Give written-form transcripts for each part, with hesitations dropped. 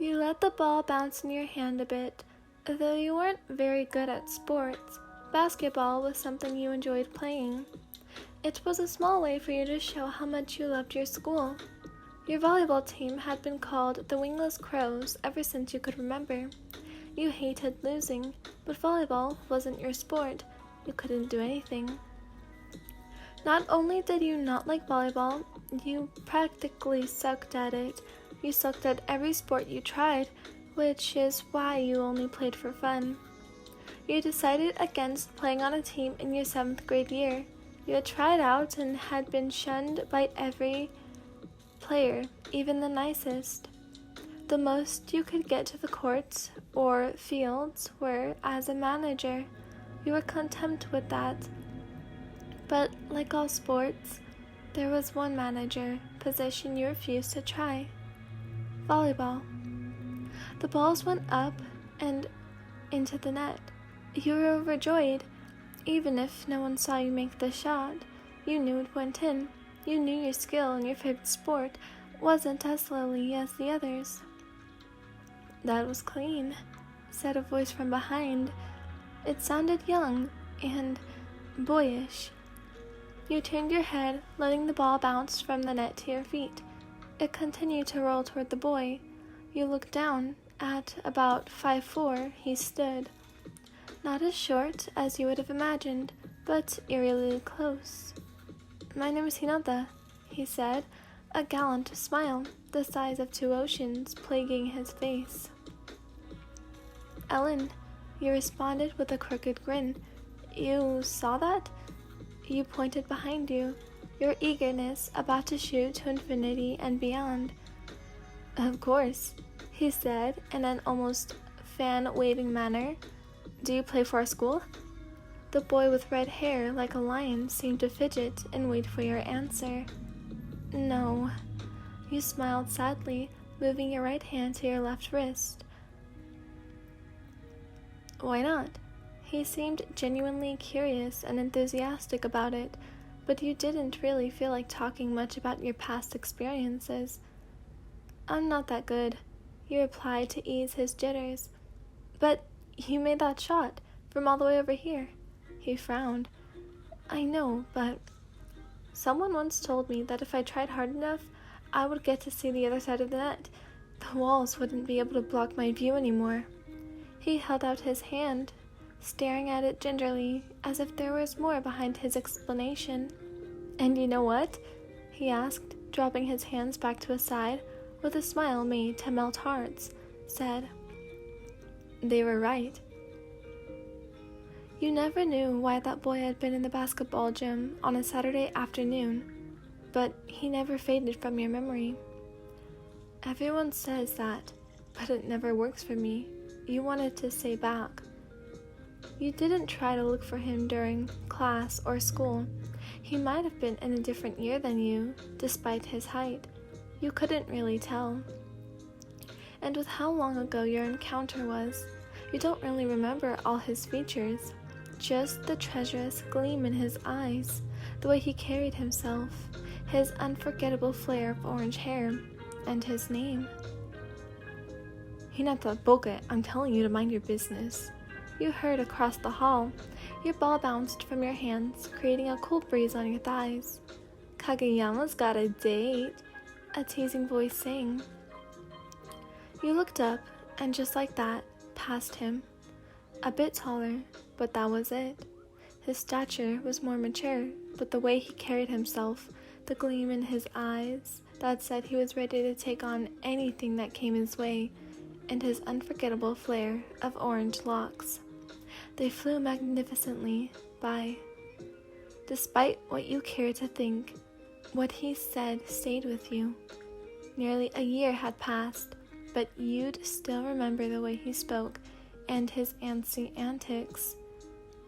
You let the ball bounce in your hand a bit. Though you weren't very good at sports, basketball was something you enjoyed playing. It was a small way for you to show how much you loved your school. Your volleyball team had been called the Wingless Crows ever since you could remember. You hated losing, but volleyball wasn't your sport. You couldn't do anything. Not only did you not like volleyball, you practically sucked at it. You sucked at every sport you tried, which is why you only played for fun. You decided against playing on a team in your 7th grade year. You had tried out and had been shunned by every player, even the nicest. The most you could get to the courts or fields were as a manager. You were content with that. But like all sports, there was one manager position you refused to try. Volleyball. The balls went up and into the net. You were overjoyed. Even if no one saw you make the shot, you knew it went in. You knew your skill in your favorite sport wasn't as lowly as the others. "That was clean," said a voice from behind. It sounded young and boyish. You turned your head, letting the ball bounce from the net to your feet. It continued to roll toward the boy. You looked down. At about 5'4", he stood. Not as short as you would have imagined, but eerily close. "My name is Hinata," he said, a gallant smile, the size of 2 oceans, plaguing his face. "Ellen," you responded with a crooked grin. "You saw that?" You pointed behind you, your eagerness about to shoot to infinity and beyond. "Of course," he said in an almost fan-waving manner. "Do you play for our school?" The boy with red hair like a lion seemed to fidget and wait for your answer. "No." You smiled sadly, moving your right hand to your left wrist. "Why not?" He seemed genuinely curious and enthusiastic about it, but you didn't really feel like talking much about your past experiences. "I'm not that good," you replied to ease his jitters. "But you made that shot from all the way over here." He frowned. "I know, but someone once told me that if I tried hard enough, I would get to see the other side of the net. The walls wouldn't be able to block my view anymore." He held out his hand, staring at it gingerly, as if there was more behind his explanation. "And you know what?" he asked, dropping his hands back to his side, with a smile made to melt hearts, said, "They were right." You never knew why that boy had been in the basketball gym on a Saturday afternoon, but he never faded from your memory. "Everyone says that, but it never works for me," you wanted to say back. You didn't try to look for him during class or school. He might have been in a different year than you, despite his height. You couldn't really tell. And with how long ago your encounter was, you don't really remember all his features, just the treacherous gleam in his eyes, the way he carried himself, his unforgettable flare of orange hair, and his name. "Hinata, Boke, I'm telling you to mind your business." You heard across the hall. Your ball bounced from your hands, creating a cool breeze on your thighs. "Kageyama's got a date," a teasing voice sang. You looked up, and just like that, past him. A bit taller, but that was it. His stature was more mature, but the way he carried himself, the gleam in his eyes that said he was ready to take on anything that came his way, and his unforgettable flare of orange locks. They flew magnificently by. Despite what you cared to think, what he said stayed with you. Nearly a year had passed, but you'd still remember the way he spoke and his antsy antics,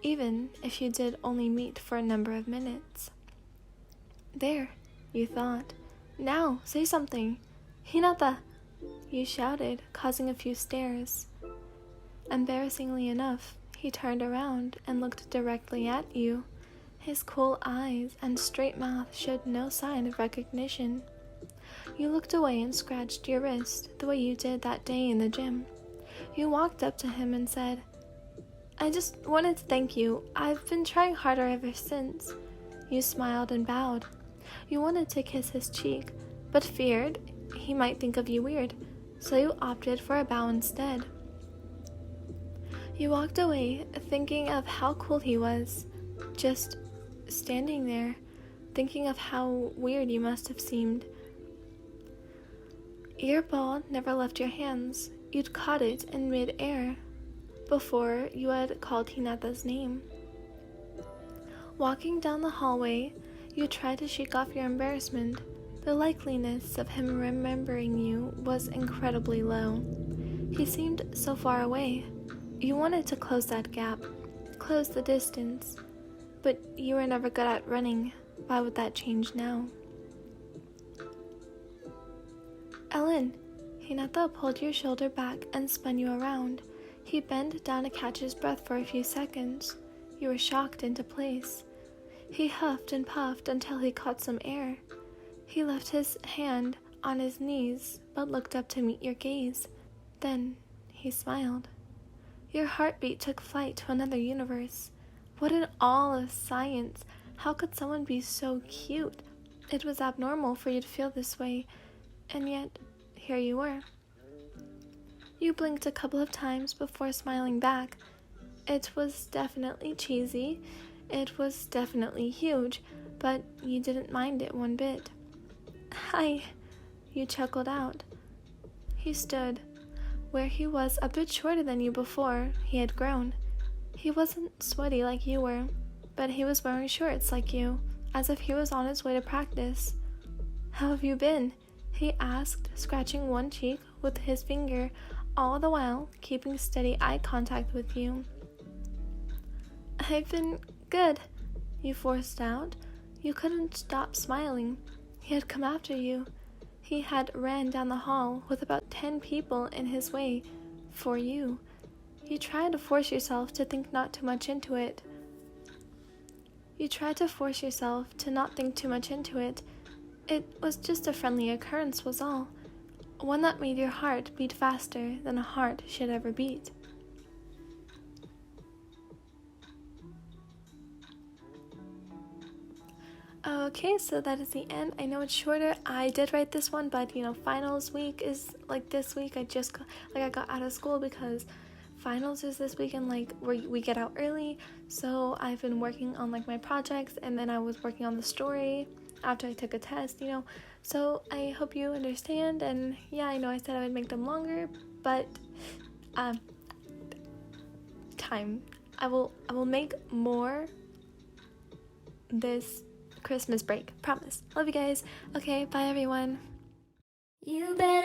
even if you did only meet for a number of minutes. "There," you thought. "Now, say something. Hinata!" you shouted, causing a few stares. Embarrassingly enough, he turned around and looked directly at you. His cool eyes and straight mouth showed no sign of recognition. You looked away and scratched your wrist the way you did that day in the gym. You walked up to him and said, "I just wanted to thank you. I've been trying harder ever since." You smiled and bowed. You wanted to kiss his cheek, but feared he might think of you weird, so you opted for a bow instead. You walked away thinking of how cool he was, just standing there, thinking of how weird you must have seemed. Your ball never left your hands. You'd caught it in mid-air before you had called Hinata's name. Walking down the hallway, you tried to shake off your embarrassment. The likeliness of him remembering you was incredibly low. He seemed so far away. You wanted to close that gap, close the distance, but you were never good at running. Why would that change now? "Ellen," Hinata pulled your shoulder back and spun you around. He bent down to catch his breath for a few seconds. You were shocked into place. He huffed and puffed until he caught some air. He left his hand on his knees but looked up to meet your gaze. Then he smiled. Your heartbeat took flight to another universe. What in all of science? How could someone be so cute? It was abnormal for you to feel this way, and yet here you were. You blinked a couple of times before smiling back. It was definitely cheesy. It was definitely huge, but you didn't mind it one bit. "Hi," you chuckled out. He stood. Where he was a bit shorter than you before, he had grown. He wasn't sweaty like you were, but he was wearing shorts like you, as if he was on his way to practice. "How have you been?" he asked, scratching one cheek with his finger, all the while keeping steady eye contact with you. "I've been good," you forced out. You couldn't stop smiling. He had come after you. He had ran down the hall with about 10 people in his way for you. You tried to force yourself to think not too much into it. It was just a friendly occurrence was all. One that made your heart beat faster than a heart should ever beat. Okay, so that is the end. I know it's shorter. I did write this one, but finals week is like this week. I got out of school because finals is this weekend, where we get out early. So I've been working on my projects, and then I was working on the story after I took a test, So I hope you understand, and yeah, I know I said I would make them longer, but time. I will make more this Christmas break. Promise. Love you guys. Okay, bye everyone. You better